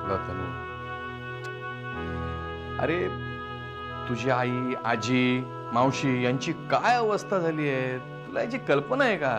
तुला तनू. अरे तुझी आई, आजी, मावशी यांची काय अवस्था झाली आहे तुला याची कल्पना आहे का?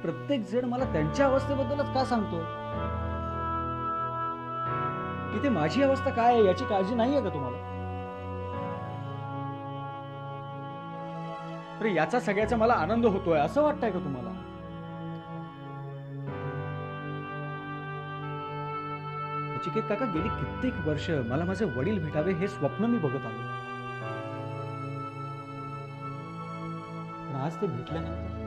प्रत्येक जण मला त्यांच्या अवस्थेबद्दलच का सांगतो? इथे माझी अवस्था काय आहे याची काळजी नाहीये का तुम्हाला? अरे याचा सगळ्याचा मला आनंद होतोय असं वाटतंय का तुम्हाला? नचिकेत काका, गेली कित्येक वर्ष मला माझे वडील भेटावे हे स्वप्न मी बघत आलो. पण आज ते भेटल्यानंतर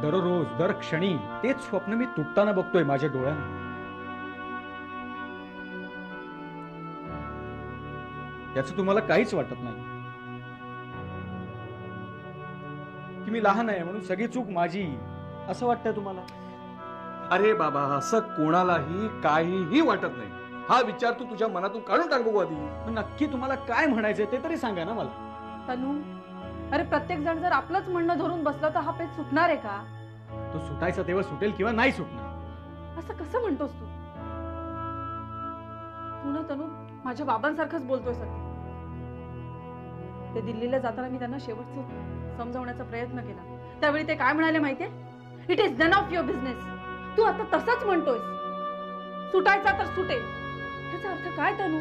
दररोज दर क्षणी तेच स्वप्न मी तुटताना बघतोय माझ्या डोळ्यांना. याचं तुम्हाला काहीच वाटत नाही की मी लहान आहे म्हणून सगळी चूक माझी असं वाटतंय तुम्हाला? अरे बाबा, असं कोणालाही काहीही वाटत नाही. हा विचार तू तुझ्या मनातून काढून टाक बघू आधी. नक्की तुम्हाला काय म्हणायचंय ते तरी सांगा ना मला. तनू, अरे प्रत्येक जण जर आपलंच म्हणणं धरून बसला तर हा पेच सुटणार आहे का? तो सुटायचा तेव्हा सुटेल किंवा नाही सुटणार. असं कसं म्हणतोस तू? तू ना तनू माझ्या बाबांसारखंच बोलतोय सध्या. ते दिल्लीला जाताना मी त्यांना शेवटचं समजावण्याचा प्रयत्न केला. त्यावेळी ते काय म्हणाले माहितीये? It is none of your business. तू आता तसंच म्हणतोयस. सुटायचा तर सुटेल. याचा अर्थ काय तनू?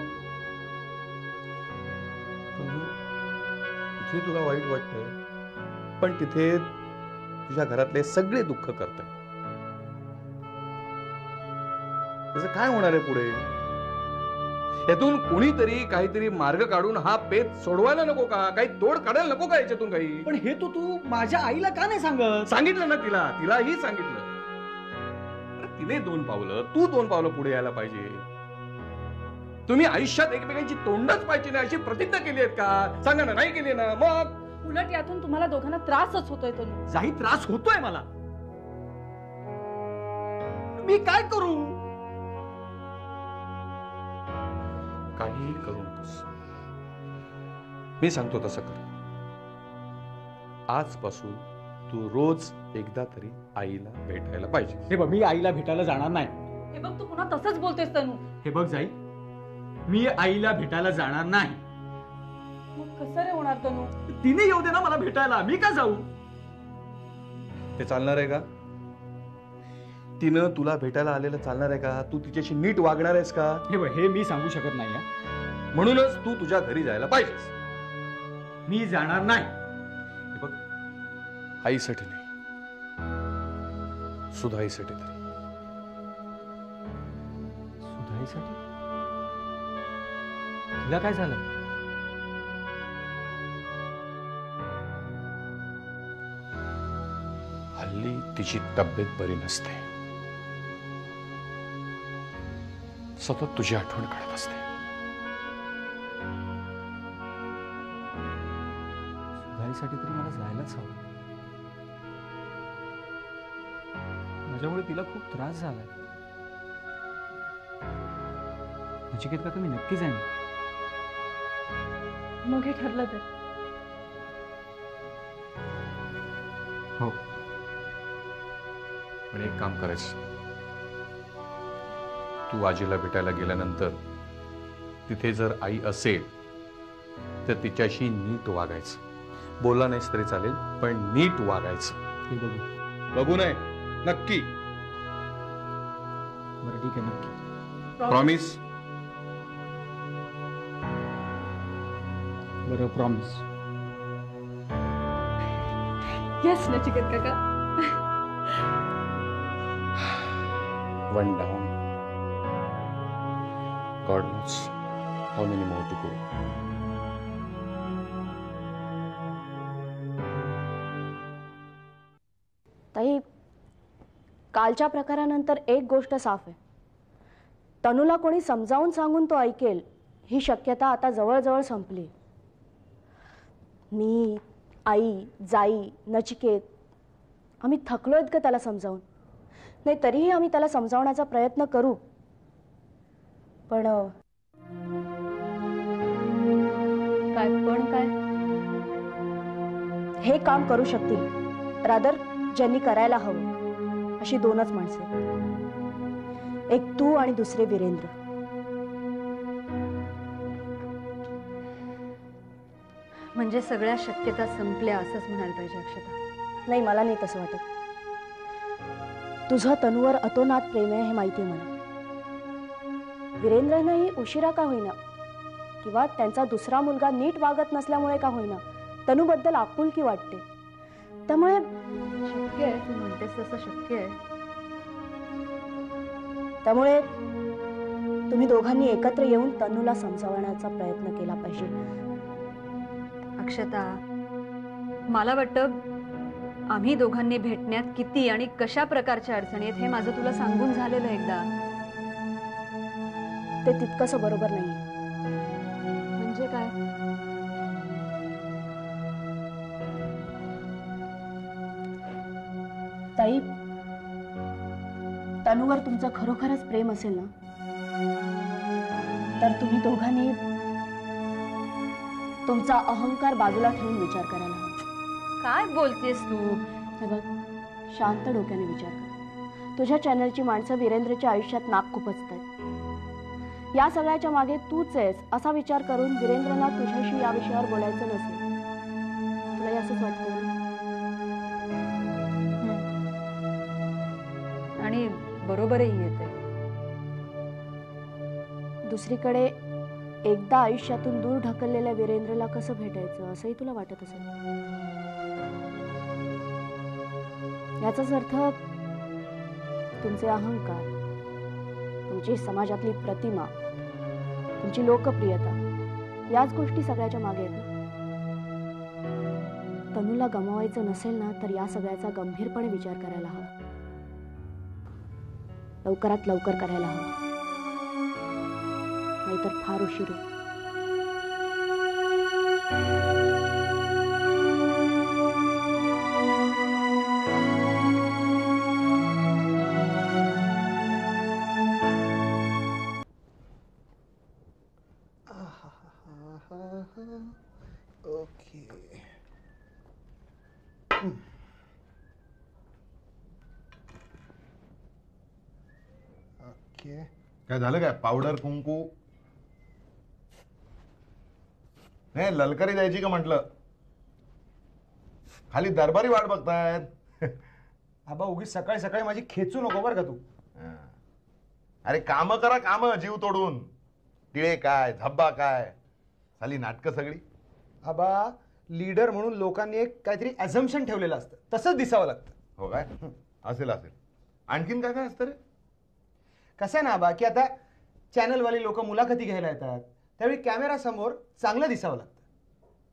इथे तुला वाईट वाटतंय पण तिथे तुझ्या घरातले सगळे दुःख करताय. त्याचं काय होणार आहे पुढे? यातून कुणीतरी काहीतरी मार्ग काढून हा पेच सोडवायला नको का? काही तोड काढायला नको का याच्यातून काही? पण हे तू माझ्या आईला का नाही सांगत? सांगितलं ना तिलाही सांगितलं. तिने 2 पावलं, तू 2 पावलं पुढे यायला पाहिजे. तुम्ही आयुष्यात एकमेकांची तोंडच पाहिजे ना अशी प्रतिज्ञा केली आहेत का? सांगा ना, नाही केली ना? मग उलट यातून तुम्हाला दोघांना त्रासच होतोय तनू. जाही त्रास होतोय मला. मी काय करू? काहीही करू नकोस. मी सांगतो तसं कर. आजपासून तू रोज एकदा तरी आईला भेटायला पाहिजे. हे बघ, मी आईला भेटायला जाणार नाही. हे बघ, तू पुन्हा तसंच बोलतोयस तनू. हे बघ जाई, मी आईला भेटायला जाणार नाही. मग कसं रे होणार तनू? तिने येऊ दे ना मला भेटायला. मी का जाऊ? ते चालणार आहे का? तिनं तुला भेटायला आलेलं चालणार आहे का? तू तिच्याशी नीट वागणार आहेस का? हे बघ, हे मी सांगू शकत नाही. म्हणूनच तू तुझ्या घरी जायला पाहिजेस. मी जाणार नाही. हे बघ, आईसाठी नाही, सुधाईसाठी तरी. सुधाईसाठी? तिला काय झालं? हल्ली तिची तब्येत बरी नसते. सतत तुझी आठवण काढत असते. सुधाईसाठी तरी मला जायलाच हवं. माझ्यामुळे तिला खूप त्रास झालाय. नचिकेत काका, मी नक्की जाईन. मग हे ठरलं तर? हो, पण एक काम करायचं. तू आजीला भेटायला गेल्यानंतर तिथे जर आई असेल तर तिच्याशी नीट वागायचं. बोलला नाहीस तरी चालेल पण नीट वागायचं. हे बघू. बघू नये, नक्की. बरं ठीक आहे, नक्की. प्रॉमिस? बरं, प्रॉमिस. येस नचिकेत काका. One down. God knows how many more to go. ताई, कालच्या प्रकारानंतर एक गोष्ट साफ आहे. तनूला कोणी समजावून सांगून तो ऐकेल ही शक्यता आता जवळजवळ संपली. मी, आई, जाई, नचिकेत आम्ही थकलोयत का त्याला समजावून? नाही, तरीही आम्ही त्याला समजावण्याचा प्रयत्न करू. पण काय हे काम करू शकतील रादर ज्यांनी करायला हवं अशी दोनच माणसं आहेत. एक तू आणि दुसरे वीरेंद्र. म्हणजे सगळ्या शक्यता संपल्या असंच म्हणायला पाहिजे अक्षता. नाही, मला नाही तसं वाटत. तुझं तनूवर अतोनात प्रेम आहे हे माहिती आहे मला. वीरेंद्रनंही उशिरा का होईना किंवा त्यांचा दुसरा मुलगा नीट वागत नसल्यामुळे का होईना तनूबद्दल आपुलकी वाटते. त्यामुळे शक्य आहे, तू म्हणतेस तसं शक्य आहे. त्यामुळे तुम्ही दोघांनी एकत्र येऊन तनूला समजावण्याचा प्रयत्न केला पाहिजे. अक्षता, मला वाटतं आम्ही दोघांनी भेटण्यात किती आणि कशा प्रकारच्या अडचणी आहेत हे माझं तुला सांगून झालेलं एकदा. ते तितकंसं बरोबर नाही. म्हणजे काय? ताई, तनूवर तुमचं खरोखरच प्रेम असेल ना, तर तुम्ही दोघांनी तुमचा अहंकार बाजूला ठेवून विचार करायला हवा. काय बोलतेस तू? हे बघ, शांत डोक्याने विचार कर. तुझ्या चॅनलची माणसं वीरेंद्रच्या आयुष्यात नाक खुपसतात. या सगळ्याच्या मागे तूच आहेस असा विचार करून वीरेंद्रला तुझ्याशी या विषयावर बोलायचं नसेल. तुलाही असंच वाटतं ना? आणि बरोबरही येते. दुसरीकडे एकदा आयुष्यातून दूर ढकललेल्या वीरेंद्रला कसं भेटायचं असंही तुला वाटत असेल. याचाच अर्थ तुमचे अहंकार, तुमची समाजातली प्रतिमा, तुमची लोकप्रियता याच गोष्टी सगळ्याच्या मागे आहेत. तनूला गमावायचं नसेल ना, तर या सगळ्याचा गंभीरपणे विचार करायला हवा. लवकरात लवकर करायला हवा, नाहीतर फार उशीर होईल. ओके. ओके. काय झालं काय? पावडर कुंकू नाही, ललकारी द्यायची का म्हटलं? खाली दरबारी वाट बघतायत. आबा उगीच सकाळी सकाळी माझी खेचू नको बरं का तू. अरे काम करा, काम जीव तोडून. टिळे काय, धब्बा काय, साली नाटकं सगळी. आबा, लीडर म्हणून लोकांनी एक काहीतरी अझम्पशन ठेवलेलं असतं, तसंच दिसावं लागतं. हो काय? असेल असेल. आणखीन काय काय असतं रे? कसं आहे ना आबा, की आता चॅनलवाली लोक मुलाखती घ्यायला येतात, त्यावेळी कॅमेरा समोर चांगलं दिसावं लागतं.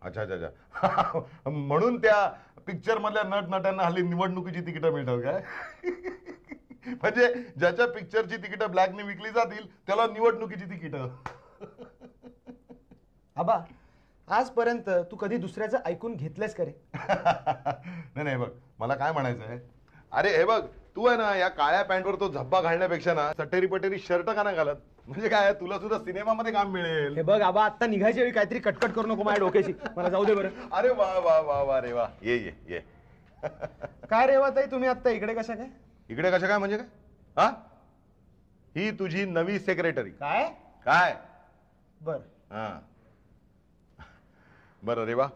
अच्छा अच्छा अच्छा. म्हणून त्या पिक्चर मधल्या नट नट्यांना हल्ली निवडणुकीची तिकीटं मिळतात काय? म्हणजे ज्याच्या पिक्चरची तिकीटं ब्लॅकने विकली जातील त्याला निवडणुकीची तिकीटं. आबा, आजपर्यंत तू कधी दुसऱ्याचं ऐकून घेतलंस का रे? नाही नाही, बघ मला काय म्हणायचं आहे. अरे हे बघ, तू आहे ना या काळ्या पॅन्टवर तो झब्बा घालण्यापेक्षा ना सटेरी पटेरी शर्ट का नाही घालत? म्हणजे काय, तुला सुद्धा सिनेमामध्ये काम मिळेल. हे बघ आबा, आता निघायच्या वेळी काहीतरी कटकट करू नको माझ्या डोक्याची. मला जाऊ दे बरं. अरे वा वा वा वा रे वा. ये ये ये. काय रेवा ताई, तुम्ही आता इकडे कशा काय? इकडे कशा काय म्हणजे काय? हा, ही तुझी नवी सेक्रेटरी. काय काय? बर. हा बरं रेवा,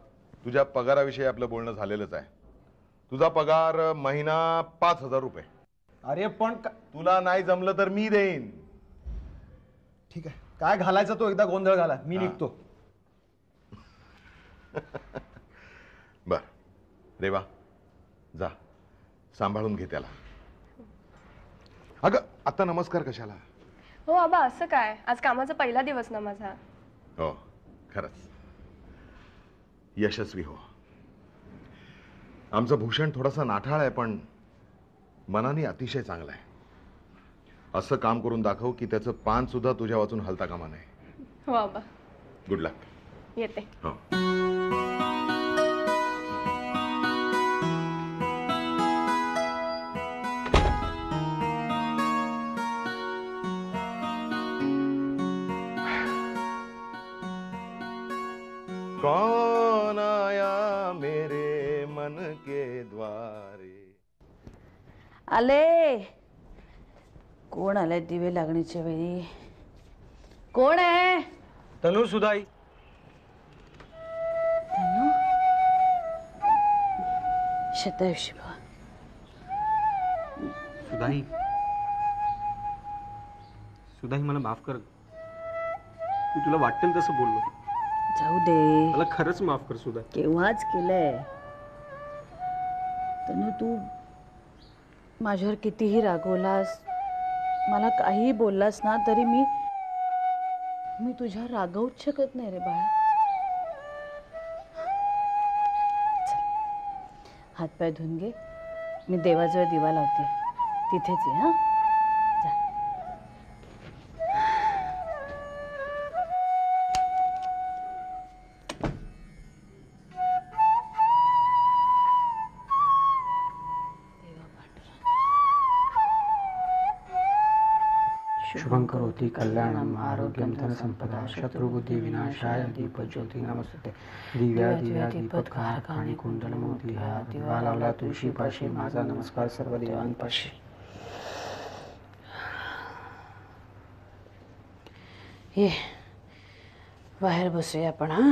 तुझ्या पगाराविषयी आपलं बोलणं झालेलंच आहे. तुझा पगार महिना 5,000 रुपये. अरे पण तुला नाही जमलं तर मी देईन. ठीक आहे, काय घालायचा तो एकदा गोंधळ घाला, मी निघतो. बर रेवा, जा सांभाळून घे त्याला. अगं आता नमस्कार कशाला? हो आबा, असं काय, आज कामाचा पहिला दिवस ना माझा. हो खरंच. यशस्वी हो. आमचं भूषण थोडासा नाठाळ आहे, पण मनाने अतिशय चांगला आहे. असं काम करून दाखव की त्याचं पान सुद्धा तुझ्या वाचून हलता कामा नये. हो आबा. गुड लक. येते. हो. कौन आया मेरे मन के द्वारे. आले. कोण आलाय दिवे लागणीच्या वेळी? कोण आहे? तनू सुधाई. तनू शतायुषी भव. सुधाई, सुधाई मला माफ कर. मी तुला वाटेल तसं बोललो. जाऊ दे, मला खरंच माफ कर सुधा. केव्हाच केलंय. तनू तू माझ्यावर कितीही रागवलास, मला काहीही बोललास ना, तरी मी तुझ्यावर रागवूच शकत नाही रे बाळा. हातपाय धुवून घे, मी देवाजवळ दिवा लावते, तिथेच आहे. हा, जा. शुभं करोति कल्याणं आरोग्यं धनसंपदा शत्रुबुद्धि विनाशाय दीपज्योति नमस्ते. दिव्या दिव्या दीपत्कारकाणी कुंडलमोदिहा दिवा लावला तुळशीपाशी, माझा नमस्कार सर्व देवांपाशी. ये बाहेर बसूया आपण. हा,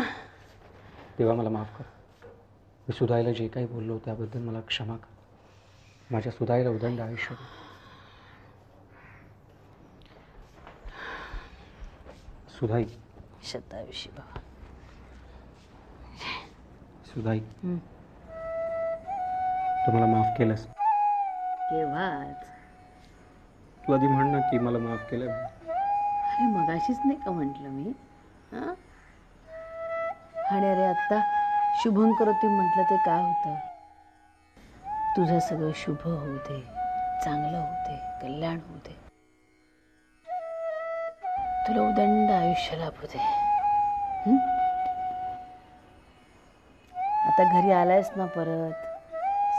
देवा मला माफ कर. मी सुधाईला जे काही बोललो त्याबद्दल मला क्षमा कर. माझ्या सुधाईला उदंड आयुष्य दे. सुधाई, शतायुषी भव. सुधाई, तू मला माफ केलंस. केव्हाच. तू आधी म्हण ना की मला माफ केलं. अरे मगाशीच नाही का म्हटलं मी? हा, आणि अरे आत्ता शुभं करोति म्हटलं ते काय होतं? तुझं सगळं शुभ होऊ दे, चांगलं होऊ दे, कल्याण होऊ दे, तुला उदंड आयुष्य लाभू दे. आता घरी आलायस ना परत,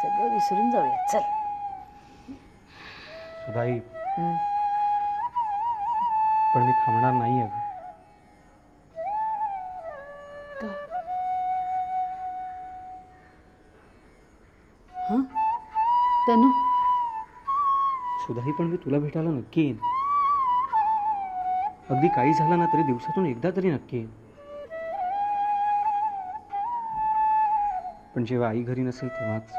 सगळं विसरून जाऊया. चल. सुधाई, पण मी थांबणार नाही आहे. का? हा, तनू. सुधाई, पण मी तुला भेटायला नक्की येईन. अगदी काही झालं ना तरी दिवसातून एकदा तरी नक्की येईन. पण जेव्हा आई घरी नसेल तेव्हाच.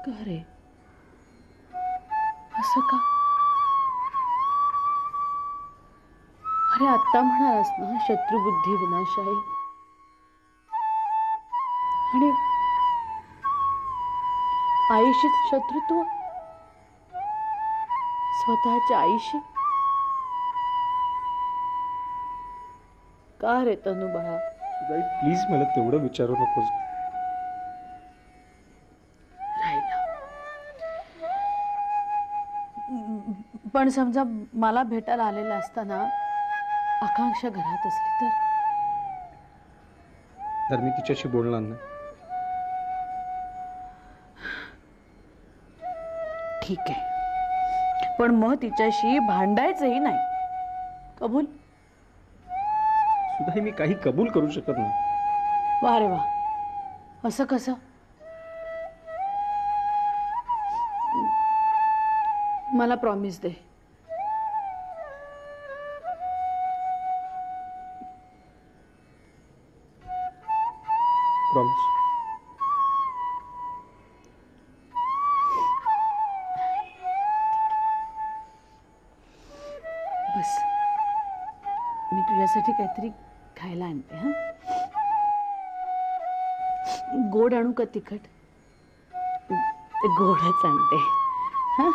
का रे? असं का? अरे आत्ता म्हणालास ना शत्रुबुद्धी विनाशाय, आणि आईशी शत्रुत्व, स्वतःच्या आईशी. का रे तनू बाळा? सुधाई, प्लीज मला तेवढं विचारू नकोस. राहिला. पण समजा मला भेटायला आलेला असताना आकांक्षा घरात असली तर मी तिच्याशी बोलणार नाही. ठीक आहे, पण मग तिच्याशी भांडायचंही नाही. कबूल? सुधाई, मी काही कबूल करू शकत नाही. वा रे वा. असं कसं? मला प्रॉमिस दे. प्रॉमिस. बस, मी तुझ्यासाठी काहीतरी खायला आणते. हा, गोड आणू का तिखट? गोडच आणते. हा,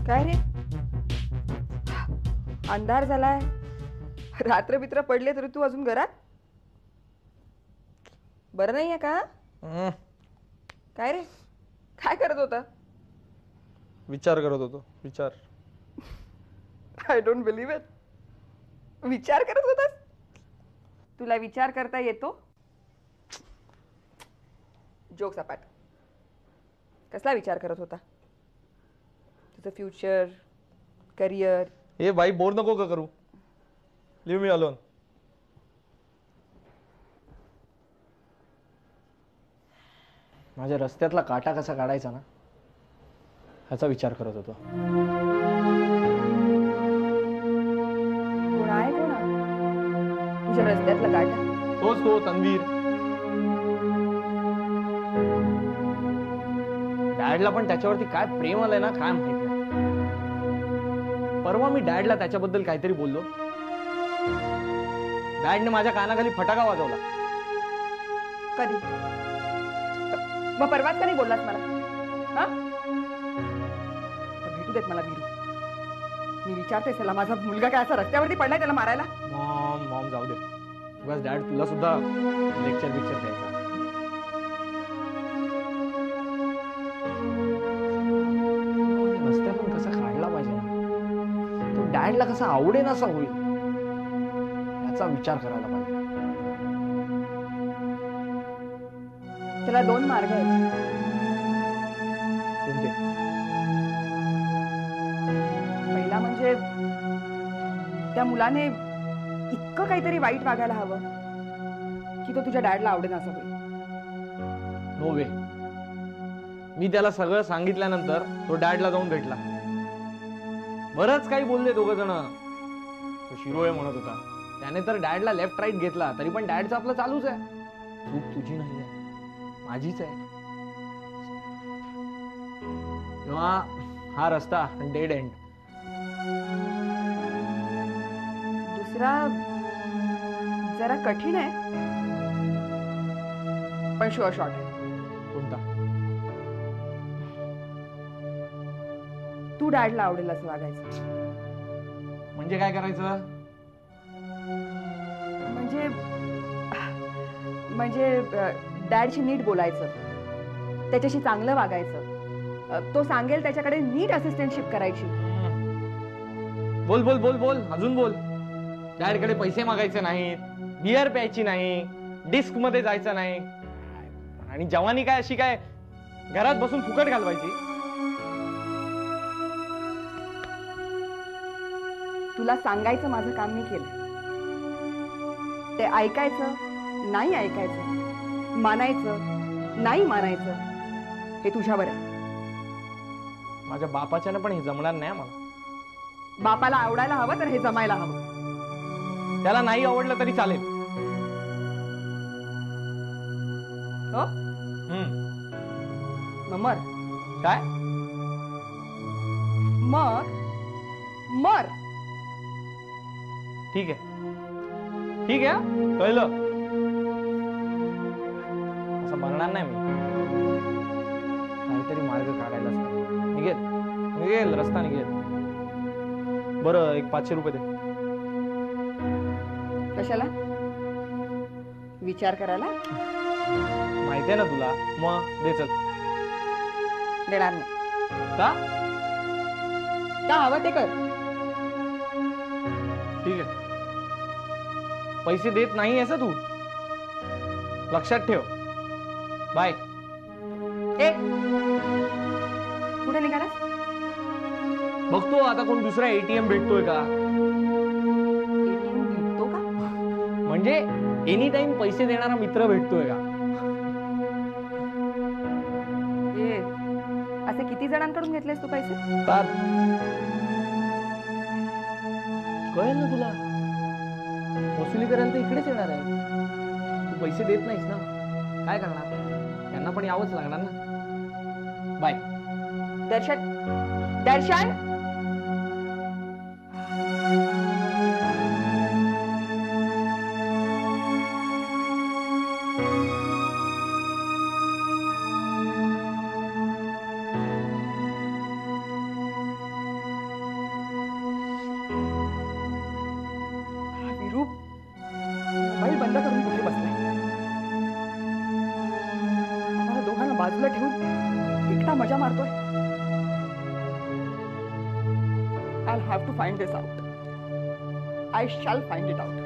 काय रे, अंधार झालाय, रात्र बित्र पडले तरी तू अजून घरात? बरं नाहीये का? काय रे, काय करत होता? विचार करत होतो. विचार. I don't believe it. विचार करत होतास? तुला विचार करता येतो? जोक सपाट. कसला विचार करत होता? तुझं फ्युचर, करिअर? ए बाई, बोर नको का करू. Leave me alone. माझ्या रस्त्यातला काटा कसा काढायचा ना, ह्याचा विचार करत होतो. कोण आहे कोण तुझ्या रस्त्यातला काटा? तोच तो तन्वीर. डॅडला पण त्याच्यावरती काय प्रेम आलंय ना, काय माहित नाही. परवा मी डॅडला त्याच्याबद्दल काहीतरी बोललो. डॅडने माझ्या कानाखाली फटाका वाजवला. कधी? मग परवाच का नाही बोललास मला? हा, भेटू देत मला वीरू. मी विचारते त्याला, माझा मुलगा काय असा रस्त्यावरती पडलाय त्याला मारायला? मॉम जाऊ दे. बस डॅड तुला सुद्धा लेक्चर द्यायचा. रस्त्यातून कसा काढला पाहिजे ना, तो डॅडला कसा आवडेन असा होईल याचा विचार करायला पाहिजे. त्याला 2 मार्ग आहेत. कोणते? पहिला म्हणजे त्या मुलाने इतकं काहीतरी वाईट वागायला हवं की तो तुझ्या डॅडला आवडेन असं होईल. नो वे. मी त्याला सगळं सांगितल्यानंतर तो डॅडला जाऊन भेटला. बरंच काही बोलले दोघं जण. तो शिरोळे म्हणत होता. त्याने तर डॅडला लेफ्ट राईट घेतला, तरी पण डॅडचं आपलं चालूच आहे. चूक तुझी नाही आहे, माझीच आहे. तेव्हा हा रस्ता डेड एंड. दुसरा जरा कठीण आहे पण शुअर शॉट आहे. कोणता? तू डॅडला आवडेल असं वागायचं. म्हणजे काय करायचं? म्हणजे डॅडशी नीट बोलायचं, त्याच्याशी चांगलं वागायचं, तो सांगेल त्याच्याकडे नीट असिस्टंटशिप करायची. बोल बोल बोल बोल, अजून बोल. डॅडकडे पैसे मागायचे नाहीत, बियर प्यायची नाही, डिस्क मध्ये जायचं नाही, आणि जवानी काय अशी काय घरात बसून फुकट घालवायची. तुला सांगायचं माझं काम मी केलं. ते ऐकायचं नाही ऐकायचं, मानायचं नाही मानायचं, हे तुझ्यावर आहे. माझ्या बापाच्यानं पण हे जमणार नाही मला. बापाला आवडायला हवं तर हे जमायला हवं. त्याला नाही आवडलं तरी चालेल. हो, मर. काय? मर. ठीक आहे, ठीक आहे, कळलं. असं म्हणणार नाही मी. काहीतरी मार्ग काढायलाच निघेल, रस्ता निघेल. बरं, एक 500 रुपये दे. कशाला? विचार करायला? माहितीये ना तुला. मग दे, चल. देणार नाही. का हवं ते कर. ठीक आहे. पैसे देत नाही आहेस तू, लक्षात ठेव. बाय. कुठे निघालास? बघतो आता कोण दुसरा एटीएम भेटतोय का. एटीएम भेटतो का? म्हणजे एनी टाइम पैसे देणारा मित्र भेटतोय का. असे किती जणांकडून घेतलेस तू पैसे? कळेल ना तुला. वसुली करायला तर इकडेच येणार आहे. तू पैसे देत नाहीस ना, काय करणार. त्यांना पण यावंच लागणार ना. बाय. दर्शन. मोबाईल बंद करून कुठे बसलाय? आम्हाला दोघांना बाजूला ठेवून एकटा मजा मारतोय. I'll have to find this out. I shall find it out.